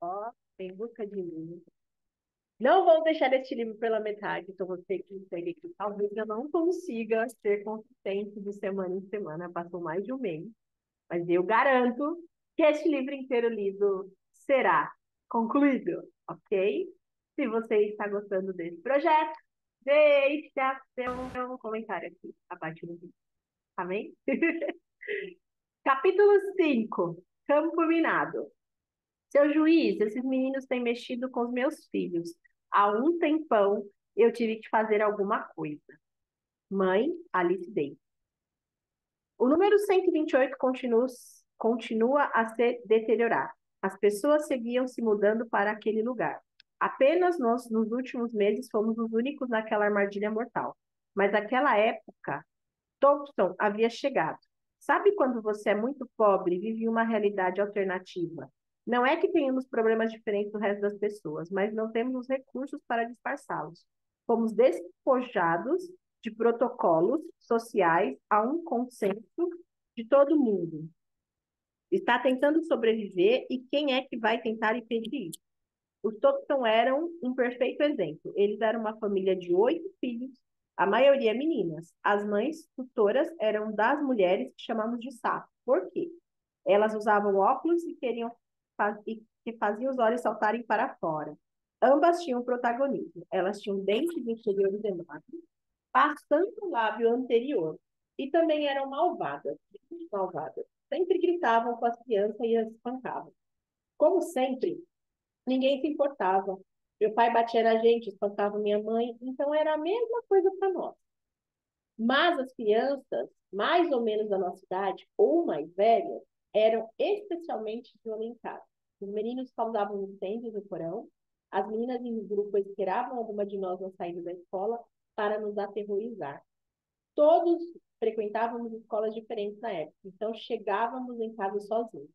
Ó, Em Busca de Mim. Não vamos deixar este livro pela metade, então você que segue que talvez eu não consiga ser consistente de semana em semana, passou mais de um mês, mas eu garanto que este livro inteiro lido será concluído, ok? Se você está gostando desse projeto, deixa seu comentário aqui abaixo do vídeo, tá bem? Capítulo 5. Campo Minado. Seu juiz, esses meninos têm mexido com os meus filhos. Há um tempão eu tive que fazer alguma coisa. Mãe, Alice Day. O número 128 continua a se deteriorar. As pessoas seguiam se mudando para aquele lugar. Apenas nós, nos últimos meses, fomos os únicos naquela armadilha mortal. Mas naquela época, Thompson havia chegado. Sabe quando você é muito pobre e vive uma realidade alternativa? Não é que tenhamos problemas diferentes do resto das pessoas, mas não temos os recursos para disfarçá-los. Fomos despojados de protocolos sociais a um consenso de todo mundo. Está tentando sobreviver e quem é que vai tentar impedir isso? Os Thompson eram um perfeito exemplo. Eles eram uma família de 8 filhos, a maioria meninas. As mães tutoras eram das mulheres que chamamos de sapo. Por quê? Elas usavam óculos e e que faziam os olhos saltarem para fora. Ambas tinham protagonismo. Elas tinham dentes inferiores enormes, passando o lábio anterior. E também eram malvadas, malvadas. Sempre gritavam com as crianças e as espancavam. Como sempre, ninguém se importava. Meu pai batia na gente, espancava minha mãe, então era a mesma coisa para nós. Mas as crianças, mais ou menos da nossa idade, ou mais velhas, eram especialmente violentadas. Os meninos causavam incêndios no porão, as meninas em grupo esperavam alguma de nós na saída da escola para nos aterrorizar. Todos frequentávamos escolas diferentes na época, então chegávamos em casa sozinhos.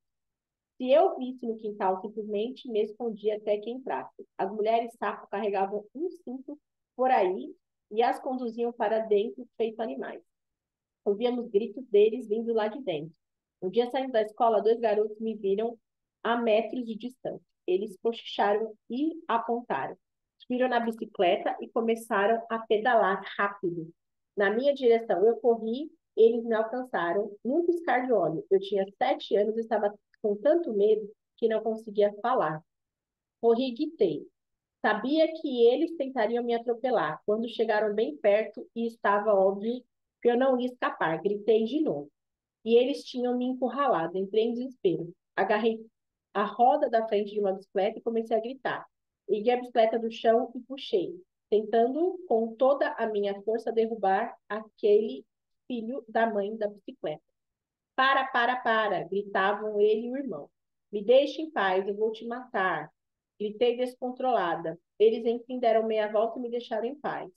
Se eu visse no quintal, simplesmente me escondia até que entrasse. As mulheres sapo carregavam um cinto por aí e as conduziam para dentro, feito animais. Ouvíamos gritos deles vindo lá de dentro. Um dia, saindo da escola, 2 garotos me viram a metros de distância. Eles cochicharam e apontaram. Subiram na bicicleta e começaram a pedalar rápido. Na minha direção, eu corri, eles me alcançaram num piscar de olho. Eu tinha 7 anos e estava com tanto medo que não conseguia falar. Corri e gritei. Sabia que eles tentariam me atropelar. Quando chegaram bem perto e estava óbvio que eu não ia escapar, gritei de novo. E eles tinham me encurralado. Entrei em desespero. Agarrei a roda da frente de uma bicicleta e comecei a gritar. Ergui a bicicleta do chão e puxei, tentando com toda a minha força derrubar aquele filho da mãe da bicicleta. Para, gritavam ele e o irmão. Me deixe em paz, eu vou te matar. Gritei descontrolada. Eles enfim deram meia volta e me deixaram em paz,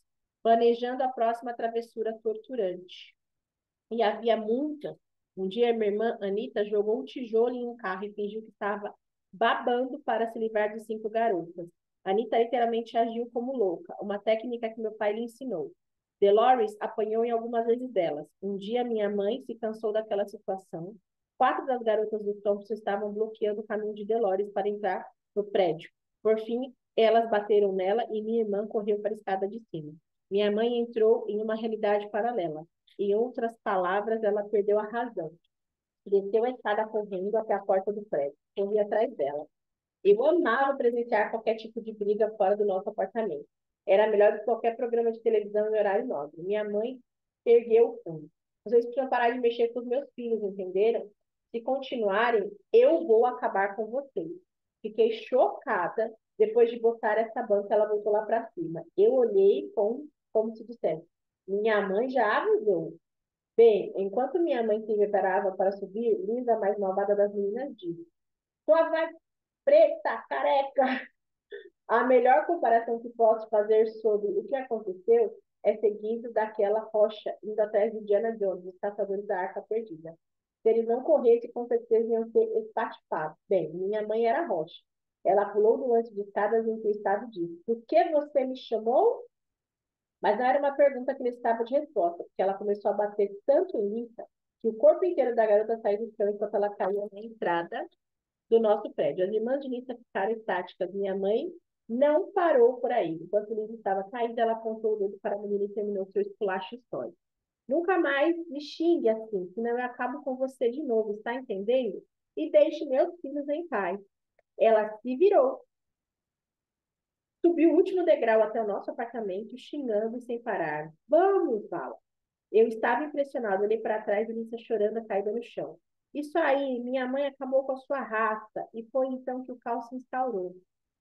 planejando a próxima travessura torturante. E havia muitas. Um dia minha irmã Anita jogou um tijolo em um carro e fingiu que estava babando para se livrar de 5 garotas. Anita literalmente agiu como louca, uma técnica que meu pai lhe ensinou. Dolores apanhou em algumas vezes delas. Um dia minha mãe se cansou daquela situação. 4 das garotas do Thompson estavam bloqueando o caminho de Dolores para entrar no prédio. Por fim, elas bateram nela e minha irmã correu para a escada de cima. Minha mãe entrou em uma realidade paralela. Em outras palavras, ela perdeu a razão. Desceu a escada correndo até a porta do prédio. Corri atrás dela. Eu amava presenciar qualquer tipo de briga fora do nosso apartamento. Era melhor do que qualquer programa de televisão em horário nobre. Minha mãe ergueu o punho. Vocês precisam parar de mexer com os meus filhos, entenderam? Se continuarem, eu vou acabar com vocês. Fiquei chocada. Depois de botar essa banca, ela voltou lá para cima. Eu olhei como se dissesse: minha mãe já avisou. Bem, enquanto minha mãe se preparava para subir, Lisa, a mais malvada das meninas, disse: sua vai preta, careca! A melhor comparação que posso fazer sobre o que aconteceu é seguindo daquela rocha indo atrás de Indiana Jones, os caçadores da Arca Perdida. Se eles não corressem, com certeza iam ser espatifados. Bem, minha mãe era rocha. Ela pulou do lance de escadas em que o estado disse: por que você me chamou? Mas não era uma pergunta que necessitava de resposta, porque ela começou a bater tanto em Lisa que o corpo inteiro da garota saiu do chão enquanto ela caía na entrada do nosso prédio. As irmãs de Lisa ficaram estáticas. Minha mãe não parou por aí. Enquanto Lisa estava caída, ela apontou o dedo para a menina e terminou seu esculacho histórico. Nunca mais me xingue assim, senão eu acabo com você de novo, está entendendo? E deixe meus filhos em paz. Ela se virou, subiu o último degrau até o nosso apartamento, xingando sem parar. Vamos, Vala. Eu estava impressionado, olhei para trás e Lisa chorando, caída no chão. Isso aí, minha mãe acabou com a sua raça, e foi então que o caos se instaurou.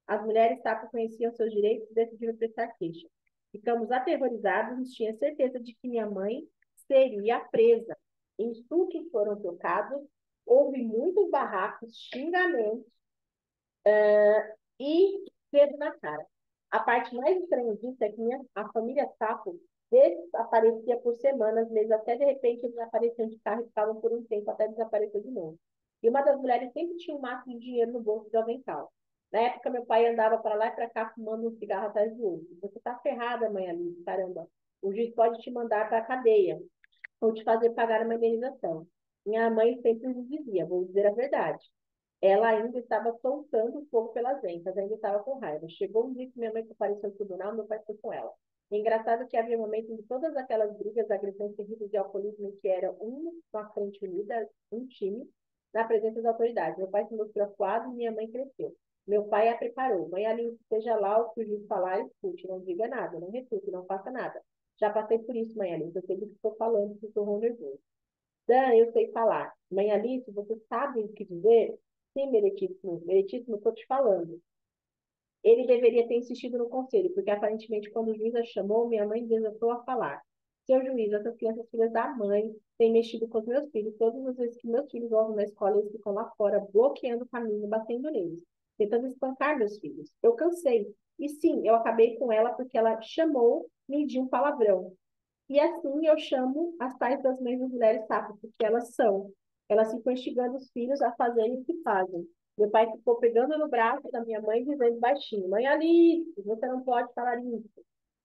As mulheres sapo conheciam seus direitos e decidiram prestar queixa. Ficamos aterrorizados e tinha certeza de que minha mãe seria presa. Insultos foram trocados, houve muitos barracos, xingamentos e dedo na cara. A parte mais estranha disso é que a família Sapo desaparecia por semanas, meses, até de repente eles apareciam de carro e ficavam por um tempo até desaparecer de novo. E uma das mulheres sempre tinha um maço de dinheiro no bolso de avental. Na época, meu pai andava para lá e para cá fumando um cigarro atrás do outro. Você tá ferrada, mãe Alice, caramba. O juiz pode te mandar para a cadeia ou te fazer pagar uma indenização. Minha mãe sempre me dizia, vou dizer a verdade. Ela ainda estava soltando fogo pelas ventas, ainda estava com raiva. Chegou um dia que minha mãe compareceu no tribunal, meu pai foi com ela. E engraçado que havia momentos em que todas aquelas brigas, agressões terríveis de alcoolismo, em que era uma frente unida, um time, na presença das autoridades. Meu pai se mostrou acuado e minha mãe cresceu. Meu pai a preparou. Mãe Alice, seja lá o que o juiz falar, escute, não diga nada, não refute, não faça nada. Já passei por isso, mãe Alice, eu sei do que estou falando, se estou nervoso. Dan, eu sei falar. Mãe Alice, você sabe o que dizer? Sim, meritíssimo. Meritíssimo, estou te falando. Ele deveria ter insistido no conselho, porque aparentemente, quando o juiz a chamou, minha mãe desatou a falar. Seu juiz, essas crianças filhas da mãe têm mexido com os meus filhos. Todas as vezes que meus filhos vão na escola, eles ficam lá fora, bloqueando o caminho, batendo neles, tentando espancar meus filhos. Eu cansei. E sim, eu acabei com ela porque ela chamou-me de um palavrão. E assim eu chamo as tais das mães das mulheres sapos, porque elas são. Elas ficam instigando os filhos a fazerem o que fazem. Meu pai ficou pegando no braço da minha mãe, dizendo baixinho: Mãe Alice, você não pode falar isso.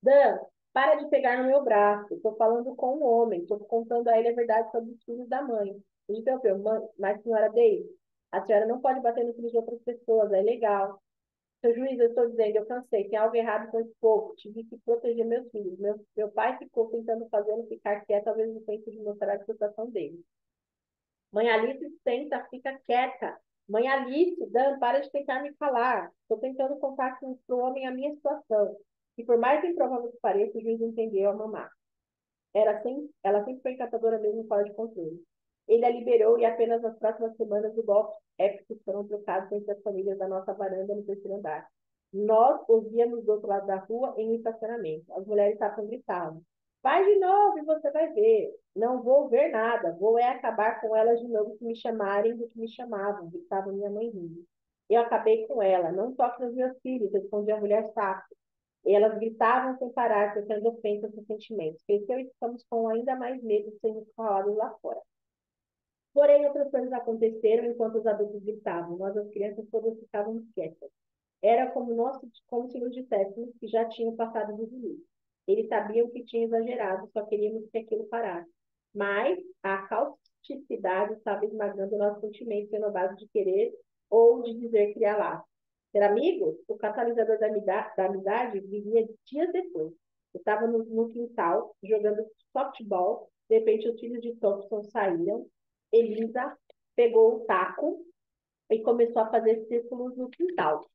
Dan, para de pegar no meu braço. Estou falando com um homem, estou contando a ele a verdade sobre os filhos da mãe. Ele interrompeu: Mas, senhora Daisy, a senhora não pode bater nos filhos de outras pessoas, é legal. Seu juiz, eu estou dizendo, eu cansei, tem algo errado com esse povo, tive que proteger meus filhos. Meu pai ficou tentando fazê-lo ficar quieto, talvez no tempo de mostrar a situação dele. Mãe Alice, senta, fica quieta. Mãe Alice, Dan, para de tentar me calar. Estou tentando contar para o homem a minha situação. E por mais improvável que pareça, o juiz entendeu a mamar. Ela sempre foi encantadora mesmo fora de controle. Ele a liberou e apenas nas próximas semanas os golpes épicos foram trocados entre as famílias da nossa varanda no terceiro andar. Nós os víamos do outro lado da rua em um estacionamento. As mulheres estavam gritando. Vai de novo e você vai ver. Não vou ver nada. Vou acabar com elas de novo se me chamarem do que me chamavam, gritava minha mãe rindo. Eu acabei com ela. Não toque nos meus filhos, respondia a mulher sapo. E elas gritavam sem parar, trocando ofensas e sentimentos. Cresceu e ficamos com ainda mais medo de sermos falados lá fora. Porém, outras coisas aconteceram enquanto os adultos gritavam. Nós, as crianças, todas ficávamos quietas. Era como se nos disséssemos que já tinham passado do limite. Eles sabiam que tinha exagerado, só queríamos que aquilo parasse. Mas a cauticidade estava esmagando nossos sentimentos renovados de querer ou de dizer criar laços. Ser amigos, o catalisador da amizade viria dias depois. Eu estava no quintal, jogando softball. De repente, os filhos de Thompson saíram. Elisa pegou o taco e começou a fazer círculos no quintal.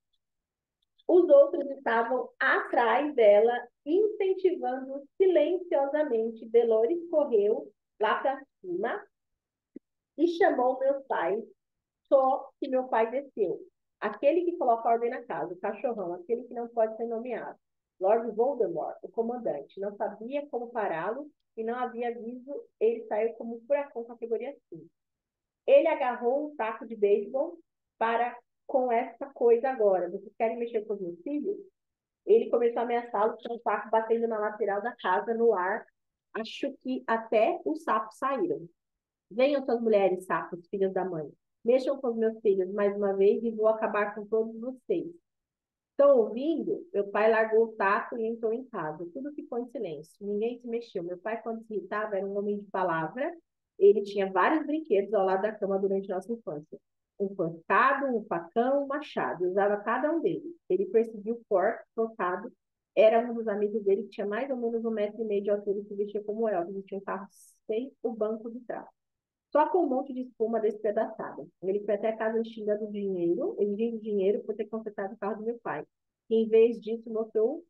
Os outros estavam atrás dela, incentivando silenciosamente. Dolores correu lá para cima e chamou meus pais, só que meu pai desceu. Aquele que coloca ordem na casa, o cachorrão, aquele que não pode ser nomeado. Lord Voldemort, o comandante, não sabia como pará-lo e não havia aviso, ele saiu como um furacão categoria 5. Ele agarrou um taco de beisebol para com essa coisa agora. Vocês querem mexer com os meus filhos? Ele começou a ameaçá-lo com um taco batendo na lateral da casa, no ar. Acho que até os sapos saíram. Venham suas mulheres, sapos, filhas da mãe. Mexam com os meus filhos mais uma vez e vou acabar com todos vocês. Estão ouvindo? Meu pai largou o taco e entrou em casa. Tudo ficou em silêncio. Ninguém se mexeu. Meu pai, quando se irritava, era um homem de palavra. Ele tinha vários brinquedos ao lado da cama durante nossa infância. um pancado, um facão, um machado. Usava cada um deles. Ele perseguiu Fork, trocado. Era um dos amigos dele que tinha mais ou menos 1,5 metros de altura e se vestia como Elvis. E tinha um carro sem o banco de trás. Só com um monte de espuma despedaçada. Ele foi até a casa xingando dinheiro, exigindo dinheiro por ter consertado o carro do meu pai. E, em vez disso, mostrou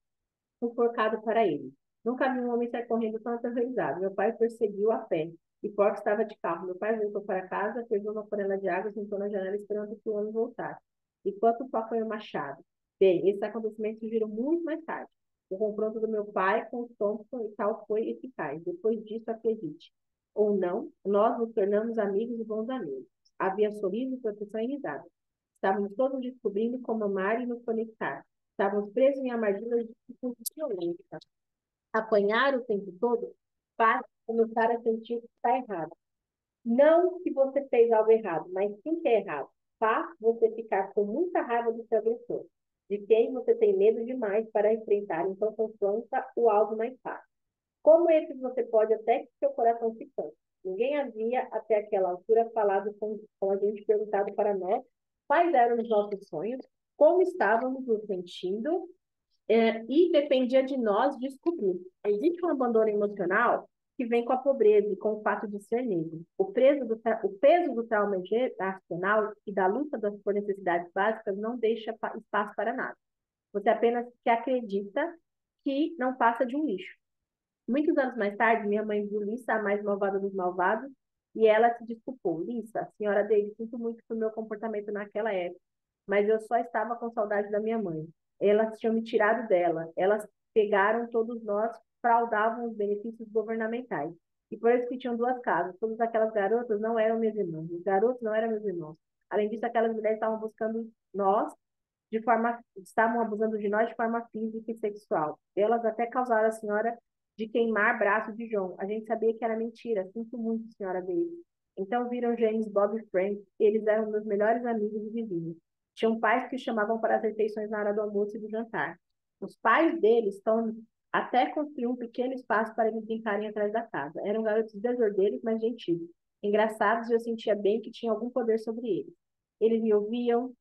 um forcado para ele. Nunca vi um homem sair correndo tão aterrorizado. Meu pai perseguiu a pé. E Fork estava de carro. Meu pai voltou para casa, pegou uma panela de água e sentou na janela esperando que o homem voltasse. Enquanto o papai o machado. Bem, esses acontecimentos surgiram muito mais tarde. O confronto do meu pai com o Thompson e tal foi eficaz. Depois disso, acredite ou não, nós nos tornamos amigos e bons amigos. Havia sorriso, proteção e risada. Estávamos todos descobrindo como amar e nos conectar. Estávamos presos em armadilhas de violência. Apanhar o tempo todo faz começar a sentir que está errado. Não que você fez algo errado, mas sim que é errado. Faz você ficar com muita raiva do seu agressor, de quem você tem medo demais para enfrentar, então confronta o alvo mais fácil. Como esses você pode até que seu coração se canse. Ninguém havia, até aquela altura, falado com a gente, perguntado para nós quais eram os nossos sonhos, como estávamos nos sentindo, e dependia de nós descobrir. Existe um abandono emocional que vem com a pobreza e com o fato de ser negro. O peso do trauma geracional e da luta por necessidades básicas não deixa espaço para nada. Você apenas que acredita que não passa de um lixo. Muitos anos mais tarde, minha mãe viu Lisa, a mais malvada dos malvados, e ela se desculpou. Lisa, senhora Davis, sinto muito pelo meu comportamento naquela época, mas eu só estava com saudade da minha mãe. Elas tinham me tirado dela. Elas pegaram todos nós, fraudavam os benefícios governamentais. E por isso que tinham duas casas. Todas aquelas garotas não eram minhas irmãs. Os garotos não eram meus irmãos. Além disso, aquelas mulheres estavam buscando nós estavam abusando de nós de forma física e sexual. Elas até causaram a senhora de queimar braço de João. A gente sabia que era mentira. Sinto muito, senhora Davis. Então viram James, Bob e Frank. Eles eram meus melhores amigos e vizinhos. Tinham pais que chamavam para as refeições na hora do almoço e do jantar. Os pais deles estão até construíram um pequeno espaço para eles brincarem atrás da casa. Eram garotos desordeiros, mas gentis. Engraçados, e eu sentia bem que tinha algum poder sobre eles. Eles me ouviam,